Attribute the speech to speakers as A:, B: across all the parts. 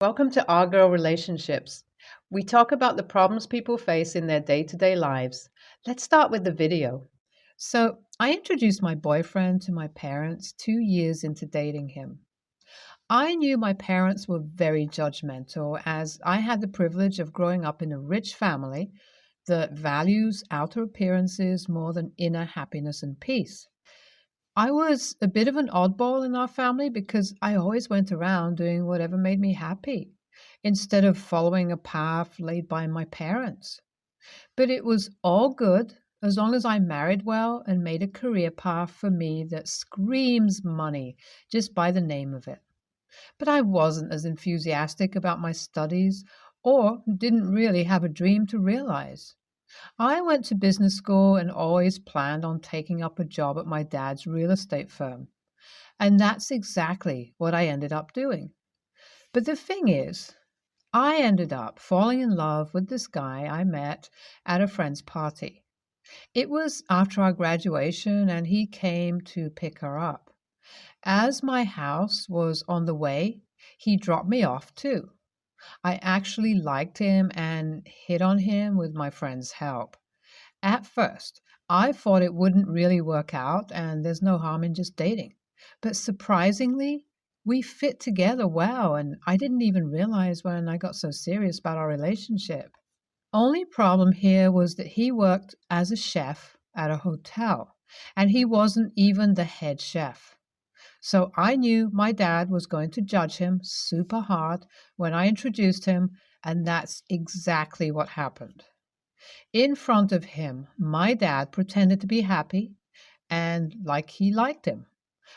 A: Welcome to Our Girl Relationships. We talk about the problems people face in their day to day lives. Let's start with the video. So, I introduced my boyfriend to my parents 2 years into dating him. I knew my parents were very judgmental as I had the privilege of growing up in a rich family that values outer appearances more than inner happiness and peace. I was a bit of an oddball in our family because I always went around doing whatever made me happy instead of following a path laid by my parents. But it was all good as long as I married well and made a career path for me that screams money just by the name of it. But I wasn't as enthusiastic about my studies or didn't really have a dream to realize. I went to business school and always planned on taking up a job at my dad's real estate firm. And that's exactly what I ended up doing. But the thing is, I ended up falling in love with this guy I met at a friend's party. It was after our graduation, and he came to pick her up. As my house was on the way, he dropped me off too. I actually liked him and hit on him with my friend's help. At first, I thought it wouldn't really work out, and there's no harm in just dating. But surprisingly, we fit together well, and I didn't even realize when I got so serious about our relationship. Only problem here was that he worked as a chef at a hotel, and he wasn't even the head chef. So I knew my dad was going to judge him super hard when I introduced him, and that's exactly what happened. In front of him, my dad pretended to be happy and like he liked him.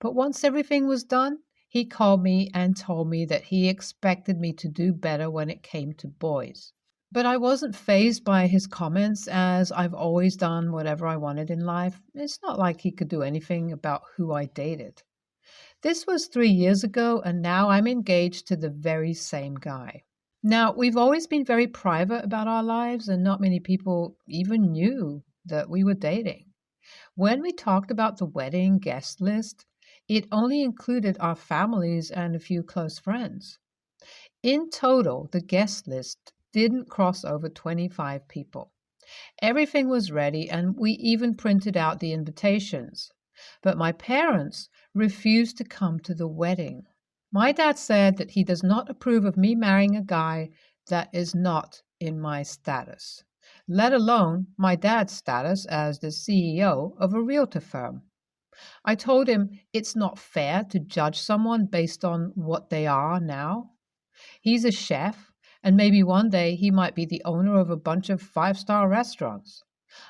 A: But once everything was done, he called me and told me that he expected me to do better when it came to boys. But I wasn't fazed by his comments as I've always done whatever I wanted in life. It's not like he could do anything about who I dated. This was 3 years ago, and now I'm engaged to the very same guy. Now, we've always been very private about our lives, and not many people even knew that we were dating. When we talked about the wedding guest list, it only included our families and a few close friends. In total, the guest list didn't cross over 25 people. Everything was ready, and we even printed out the invitations. But my parents refused to come to the wedding. My dad said that he does not approve of me marrying a guy that is not in my status, let alone my dad's status as the CEO of a realtor firm. I told him it's not fair to judge someone based on what they are now. He's a chef, and maybe one day he might be the owner of a bunch of five-star restaurants.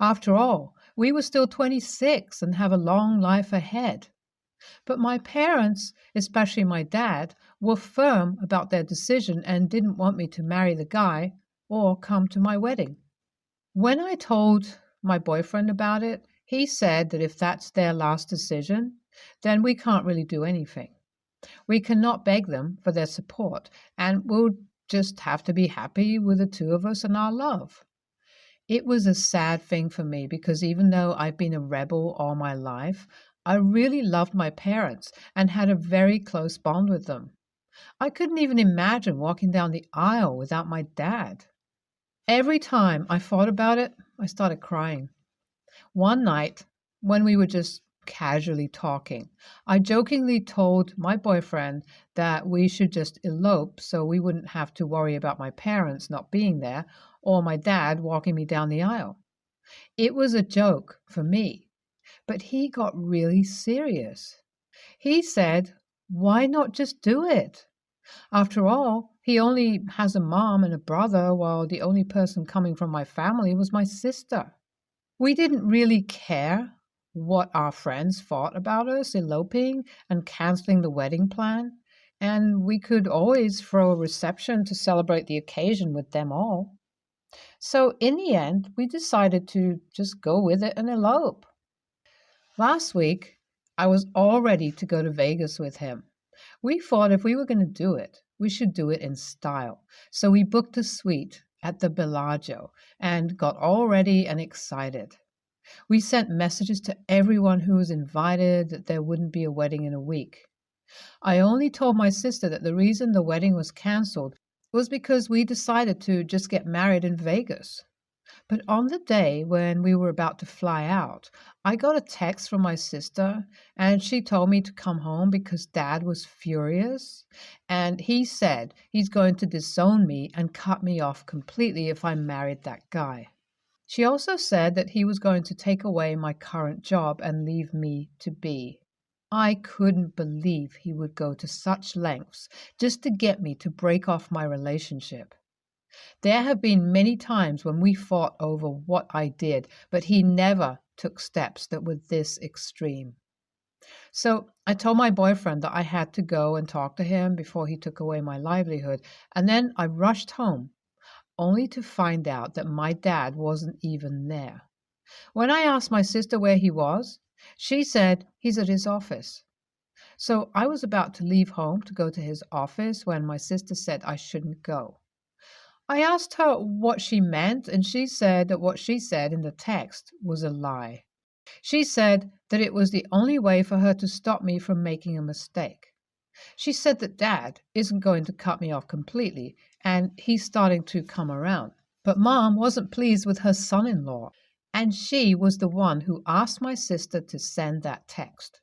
A: After all, we were still 26 and have a long life ahead. But my parents, especially my dad, were firm about their decision and didn't want me to marry the guy or come to my wedding. When I told my boyfriend about it, he said that if that's their last decision, then we can't really do anything. We cannot beg them for their support, and we'll just have to be happy with the two of us and our love. It was a sad thing for me because even though I've been a rebel all my life, I really loved my parents and had a very close bond with them. I couldn't even imagine walking down the aisle without my dad. Every time I thought about it, I started crying. One night, when we were just casually talking, I jokingly told my boyfriend that we should just elope so we wouldn't have to worry about my parents not being there or my dad walking me down the aisle. It was a joke for me, but he got really serious. He said, "Why not just do it? After all, he only has a mom and a brother, while the only person coming from my family was my sister." We didn't really care what our friends thought about us eloping and canceling the wedding plan, and we could always throw a reception to celebrate the occasion with them all. So in the end, we decided to just go with it and elope. Last week, I was all ready to go to Vegas with him. We thought if we were going to do it, we should do it in style. So we booked a suite at the Bellagio and got all ready and excited. We sent messages to everyone who was invited that there wouldn't be a wedding in a week. I only told my sister that the reason the wedding was canceled was because we decided to just get married in Vegas. But on the day when we were about to fly out, I got a text from my sister, and she told me to come home because Dad was furious. And he said he's going to disown me and cut me off completely if I married that guy. She also said that he was going to take away my current job and leave me to be. I couldn't believe he would go to such lengths just to get me to break off my relationship. There have been many times when we fought over what I did, but he never took steps that were this extreme. So I told my boyfriend that I had to go and talk to him before he took away my livelihood, and then I rushed home, only to find out that my dad wasn't even there. When I asked my sister where he was, she said he's at his office. So I was about to leave home to go to his office when my sister said I shouldn't go. I asked her what she meant, and she said that what she said in the text was a lie. She said that it was the only way for her to stop me from making a mistake. She said that Dad isn't going to cut me off completely, and he's starting to come around. But Mom wasn't pleased with her son-in-law, and she was the one who asked my sister to send that text.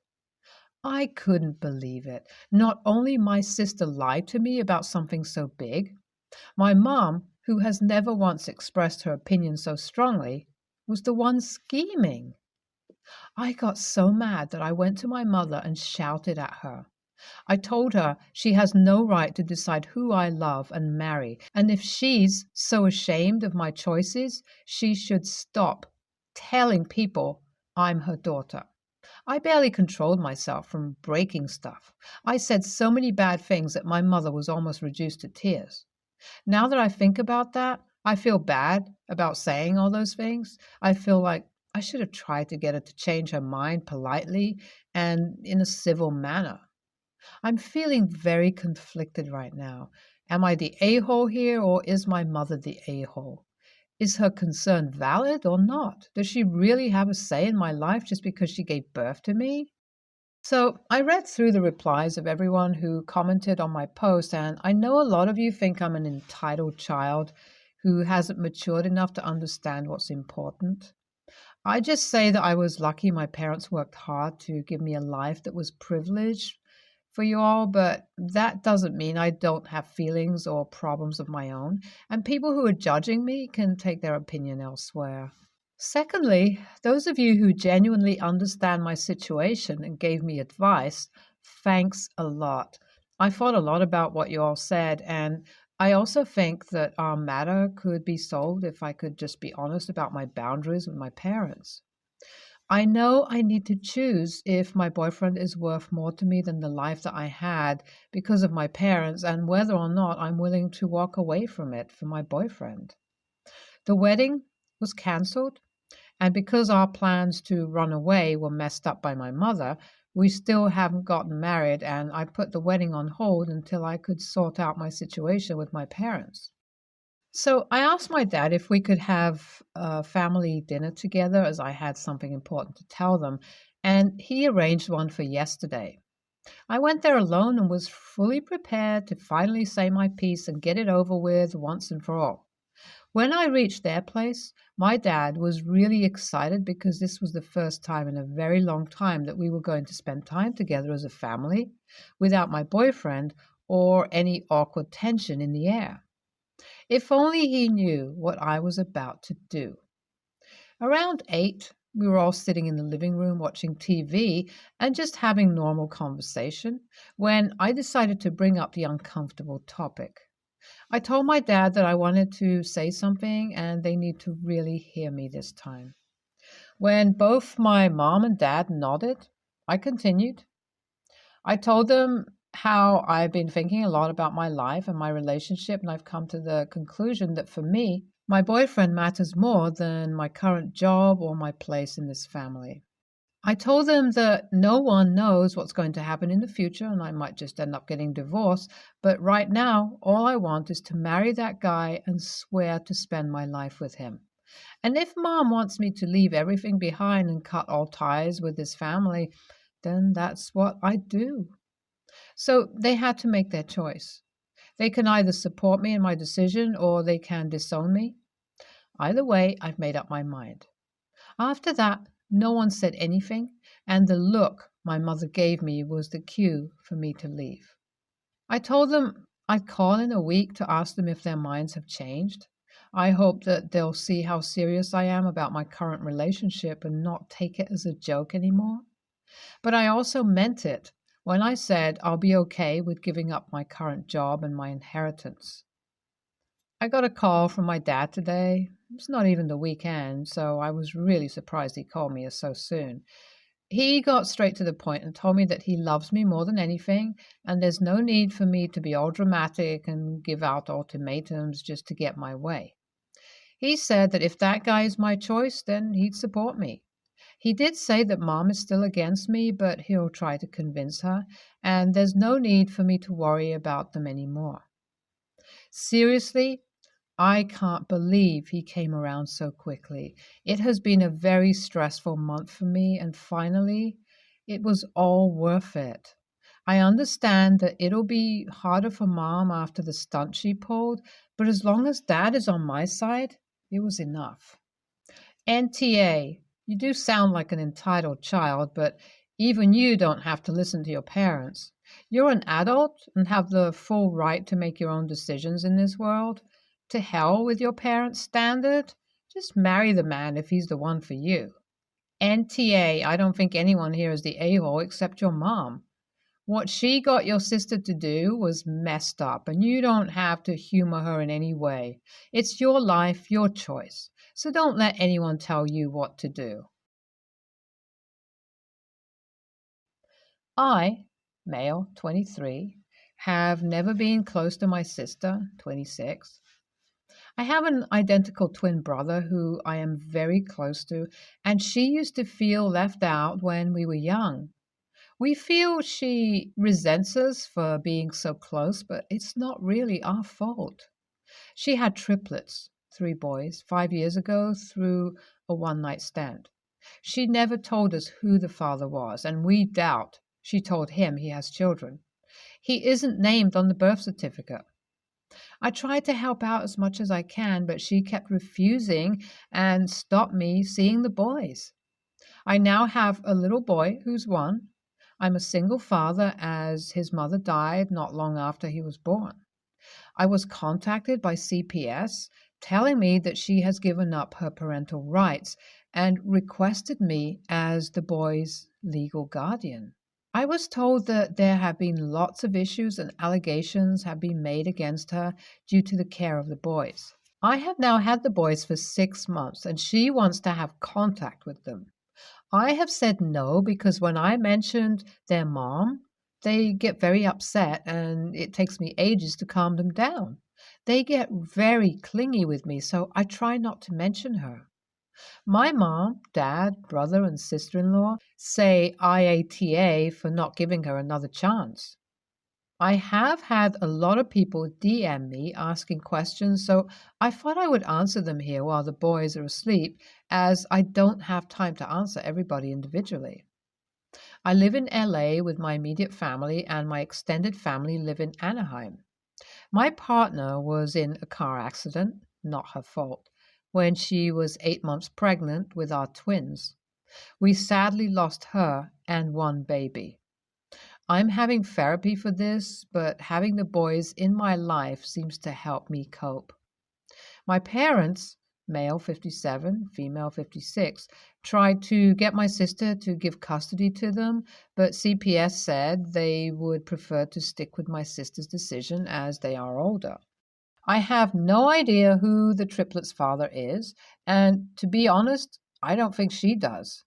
A: I couldn't believe it. Not only my sister lied to me about something so big, my mom, who has never once expressed her opinion so strongly, was the one scheming. I got so mad that I went to my mother and shouted at her. I told her she has no right to decide who I love and marry, and if she's so ashamed of my choices, she should stop telling people I'm her daughter. I barely controlled myself from breaking stuff. I said so many bad things that my mother was almost reduced to tears. Now that I think about that, I feel bad about saying all those things. I feel like I should have tried to get her to change her mind politely and in a civil manner. I'm feeling very conflicted right now. Am I the a-hole here, or is my mother the a-hole? Is her concern valid or not? Does she really have a say in my life just because she gave birth to me? So I read through the replies of everyone who commented on my post, and I know a lot of you think I'm an entitled child who hasn't matured enough to understand what's important. I just say that I was lucky my parents worked hard to give me a life that was privileged for you all, but that doesn't mean I don't have feelings or problems of my own, and people who are judging me can take their opinion elsewhere. Secondly, those of you who genuinely understand my situation and gave me advice, thanks a lot. I thought a lot about what you all said, and I also think that our matter could be solved if I could just be honest about my boundaries with my parents. I know I need to choose if my boyfriend is worth more to me than the life that I had because of my parents, and whether or not I'm willing to walk away from it for my boyfriend. The wedding was cancelled, and because our plans to run away were messed up by my mother, we still haven't gotten married, and I put the wedding on hold until I could sort out my situation with my parents. So I asked my dad if we could have a family dinner together, as I had something important to tell them, and he arranged one for yesterday. I went there alone and was fully prepared to finally say my piece and get it over with once and for all. When I reached their place, my dad was really excited because this was the first time in a very long time that we were going to spend time together as a family without my boyfriend or any awkward tension in the air. If only he knew what I was about to do. Around 8, we were all sitting in the living room watching TV and just having normal conversation when I decided to bring up the uncomfortable topic. I told my dad that I wanted to say something and they need to really hear me this time. When both my mom and dad nodded, I continued. I told them how I've been thinking a lot about my life and my relationship, and I've come to the conclusion that for me, my boyfriend matters more than my current job or my place in this family. I told them that no one knows what's going to happen in the future and I might just end up getting divorced, but right now, all I want is to marry that guy and swear to spend my life with him. And if Mom wants me to leave everything behind and cut all ties with this family, then that's what I do. So they had to make their choice. They can either support me in my decision or they can disown me. Either way, I've made up my mind. After that, no one said anything, and the look my mother gave me was the cue for me to leave. I told them I'd call in a week to ask them if their minds have changed. I hope that they'll see how serious I am about my current relationship and not take it as a joke anymore. But I also meant it when I said I'll be okay with giving up my current job and my inheritance. I got a call from my dad today. It's not even the weekend, so I was really surprised he called me so soon. He got straight to the point and told me that he loves me more than anything, and there's no need for me to be all dramatic and give out ultimatums just to get my way. He said that if that guy is my choice, then he'd support me. He did say that mom is still against me, but he'll try to convince her, and there's no need for me to worry about them anymore. Seriously, I can't believe he came around so quickly. It has been a very stressful month for me, and finally, it was all worth it. I understand that it'll be harder for mom after the stunt she pulled, but as long as dad is on my side, it was enough. NTA, you do sound like an entitled child, but even you don't have to listen to your parents. You're an adult and have the full right to make your own decisions in this world. To hell with your parents' standard. Just marry the man if he's the one for you. NTA, I don't think anyone here is the a-hole except your mom. What she got your sister to do was messed up, and you don't have to humor her in any way. It's your life, your choice. So don't let anyone tell you what to do. I, male, 23, have never been close to my sister, 26. I have an identical twin brother who I am very close to, and she used to feel left out when we were young. We feel she resents us for being so close, but it's not really our fault. She had triplets, 3 boys, 5 years ago through a one-night stand. She never told us who the father was, and we doubt she told him he has children. He isn't named on the birth certificate. I tried to help out as much as I can, but she kept refusing and stopped me seeing the boys. I now have a little boy who's 1. I'm a single father as his mother died not long after he was born. I was contacted by CPS telling me that she has given up her parental rights and requested me as the boy's legal guardian. I was told that there have been lots of issues and allegations have been made against her due to the care of the boys. I have now had the boys for 6 months and she wants to have contact with them. I have said no because when I mentioned their mom, they get very upset and it takes me ages to calm them down. They get very clingy with me, so I try not to mention her. My mom, dad, brother, and sister-in-law say IATA for not giving her another chance. I have had a lot of people DM me asking questions, so I thought I would answer them here while the boys are asleep, as I don't have time to answer everybody individually. I live in LA with my immediate family, and my extended family live in Anaheim. My partner was in a car accident, not her fault, when she was 8 months pregnant with our twins. We sadly lost her and 1 baby. I'm having therapy for this, but having the boys in my life seems to help me cope. My parents, male 57, female 56, tried to get my sister to give custody to them, but CPS said they would prefer to stick with my sister's decision as they are older. I have no idea who the triplets' father is, and to be honest, I don't think she does.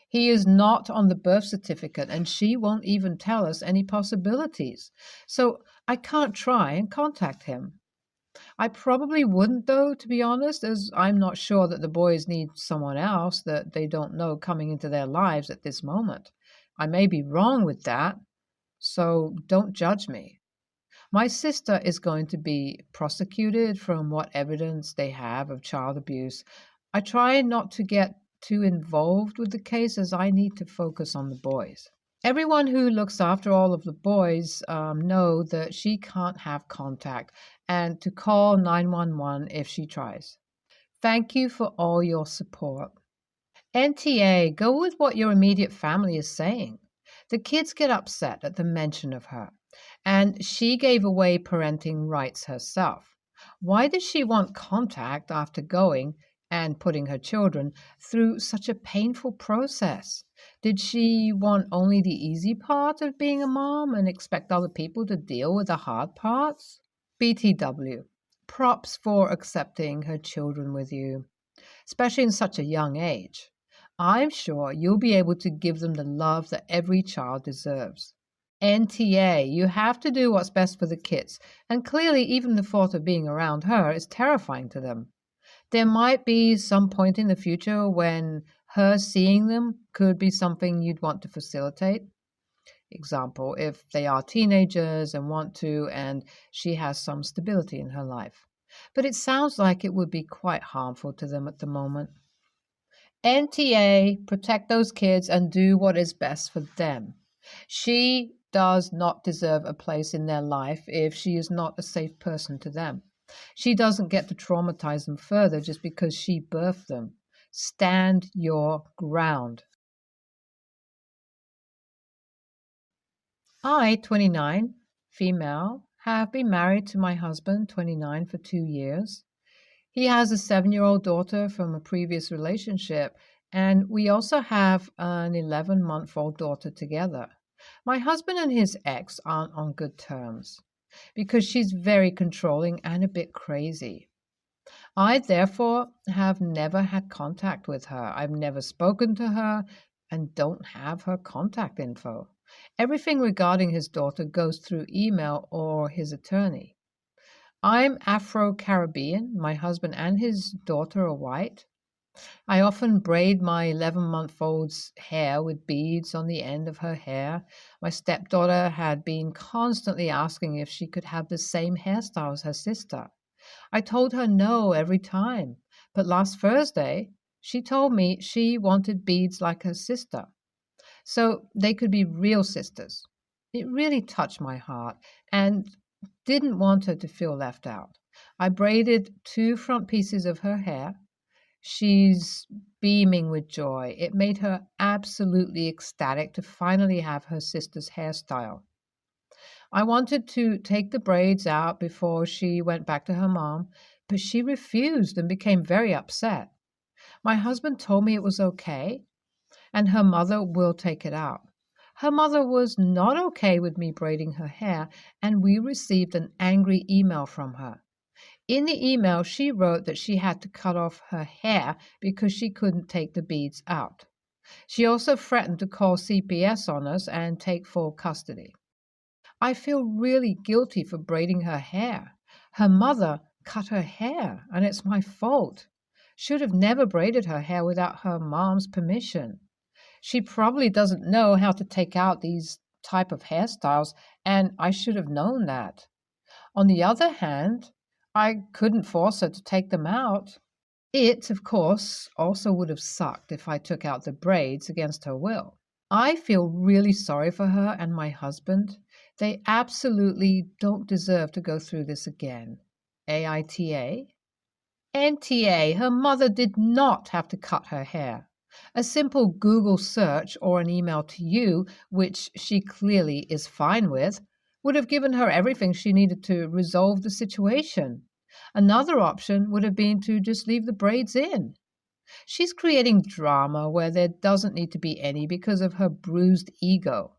A: He is not on the birth certificate, and she won't even tell us any possibilities. So I can't try and contact him. I probably wouldn't, though, to be honest, as I'm not sure that the boys need someone else that they don't know coming into their lives at this moment. I may be wrong with that, so don't judge me. My sister is going to be prosecuted from what evidence they have of child abuse. I try not to get too involved with the case as I need to focus on the boys. Everyone who looks after all of the boys know that she can't have contact and to call 911 if she tries. Thank you for all your support. NTA, go with what your immediate family is saying. The kids get upset at the mention of her, and she gave away parenting rights herself. Why does she want contact after going and putting her children through such a painful process? Did she want only the easy part of being a mom and expect other people to deal with the hard parts? BTW, props for accepting her children with you, especially in such a young age. I'm sure you'll be able to give them the love that every child deserves. NTA, you have to do what's best for the kids, and clearly, even the thought of being around her is terrifying to them. There might be some point in the future when her seeing them could be something you'd want to facilitate. Example, if they are teenagers and want to, and she has some stability in her life. But it sounds like it would be quite harmful to them at the moment. NTA, protect those kids and do what is best for them. She does not deserve a place in their life if she is not a safe person to them. She doesn't get to traumatize them further just because she birthed them. Stand your ground. I, 29, female, have been married to my husband, 29, for 2 years. He has a 7-year-old daughter from a previous relationship, and we also have an 11-month-old daughter together. My husband and his ex aren't on good terms because she's very controlling and a bit crazy. I, therefore, have never had contact with her. I've never spoken to her and don't have her contact info. Everything regarding his daughter goes through email or his attorney. I'm Afro-Caribbean. My husband and his daughter are white. I often braid my 11-month-old's hair with beads on the end of her hair. My stepdaughter had been constantly asking if she could have the same hairstyle as her sister. I told her no every time, but last Thursday she told me she wanted beads like her sister, so they could be real sisters. It really touched my heart and didn't want her to feel left out. I braided 2 front pieces of her hair. She's beaming with joy. It made her absolutely ecstatic to finally have her sister's hairstyle. I wanted to take the braids out before she went back to her mom, but she refused and became very upset. My husband told me it was okay, and her mother will take it out. Her mother was not okay with me braiding her hair, and we received an angry email from her. In the email, she wrote that she had to cut off her hair because she couldn't take the beads out. She also threatened to call CPS on us and take full custody. I feel really guilty for braiding her hair. Her mother cut her hair, and it's my fault. Should have never braided her hair without her mom's permission. She probably doesn't know how to take out these type of hairstyles, and I should have known that. On the other hand, I couldn't force her to take them out. It, of course, also would have sucked if I took out the braids against her will. I feel really sorry for her and my husband. They absolutely don't deserve to go through this again. AITA? NTA, her mother did not have to cut her hair. A simple Google search or an email to you, which she clearly is fine with, would have given her everything she needed to resolve the situation. Another option would have been to just leave the braids in. She's creating drama where there doesn't need to be any because of her bruised ego.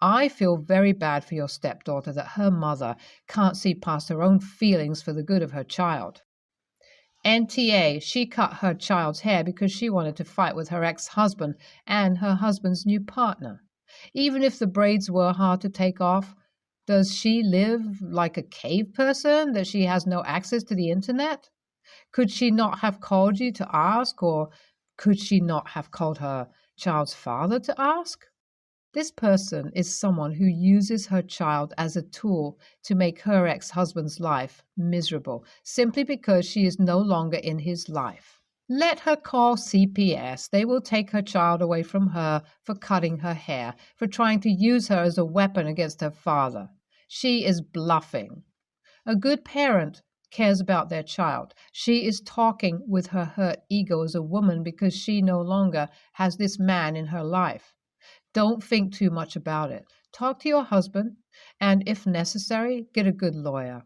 A: I feel very bad for your stepdaughter that her mother can't see past her own feelings for the good of her child. NTA, she cut her child's hair because she wanted to fight with her ex-husband and her husband's new partner. Even if the braids were hard to take off, does she live like a cave person that she has no access to the internet? Could she not have called you to ask, or could she not have called her child's father to ask? This person is someone who uses her child as a tool to make her ex-husband's life miserable simply because she is no longer in his life. Let her call CPS. They will take her child away from her for cutting her hair, for trying to use her as a weapon against her father. She is bluffing. A good parent cares about their child. She is talking with her hurt ego as a woman because she no longer has this man in her life. Don't think too much about it. Talk to your husband, and if necessary, get a good lawyer.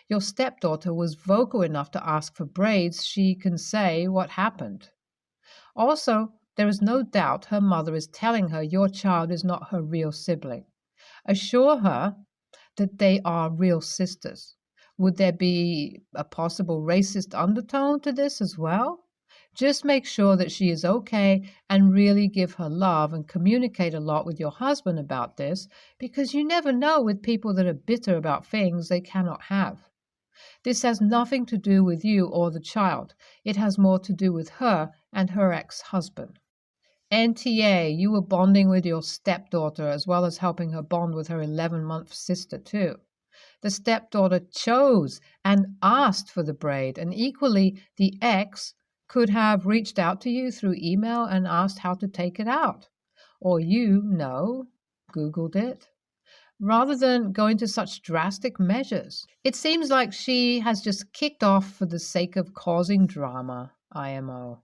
A: Your stepdaughter was vocal enough to ask for braids. She can say what happened. Also, there is no doubt her mother is telling her your child is not her real sibling. Assure her that they are real sisters. Would there be a possible racist undertone to this as well? Just make sure that she is okay and really give her love and communicate a lot with your husband about this, because you never know with people that are bitter about things they cannot have. This has nothing to do with you or the child. It has more to do with her and her ex-husband. NTA, you were bonding with your stepdaughter as well as helping her bond with her 11-month sister, too. The stepdaughter chose and asked for the braid, and equally, the ex could have reached out to you through email and asked how to take it out. Or Googled it, rather than going to such drastic measures. It seems like she has just kicked off for the sake of causing drama, IMO.